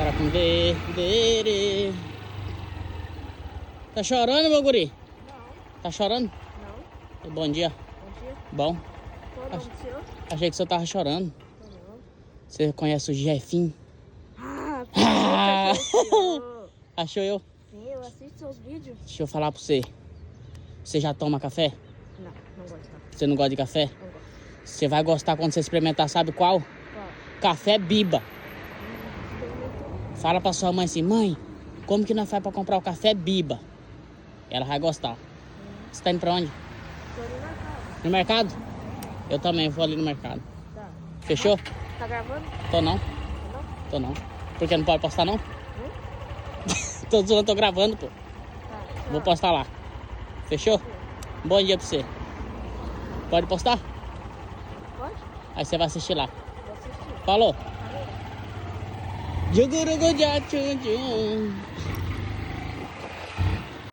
Para com dere. Tá chorando, meu guri? Não, Tá chorando? não. Bom dia. Bom dia. Bom. Qual o nome do senhor? Achei que você tava chorando. Não. Você conhece o Jefinho? Ah, senhor. Achou eu? Sim, eu assisto seus vídeos. Deixa eu falar pra você. Você já toma café? Não, não gosto não. Você não gosta de café? Não gosto. Você vai gostar quando você experimentar, sabe qual? Qual? Café Biba. Experimentou? Fala pra sua mãe assim, mãe, como que nós faz pra comprar o café Biba? Ela vai gostar. Você tá indo pra onde? Tô no mercado. No mercado? Eu também vou ali no mercado. Tá. Fechou? Tá gravando? Tô não, Não? tô não. Porque não pode postar não? Hum? Tô zoando, tô gravando, pô. Tá. Vou postar lá. Fechou? Bom dia pra você. Pode postar? Pode? Aí você vai assistir lá. Vou assistir. Falou. Valeu. Jugurugu já tchum tchum.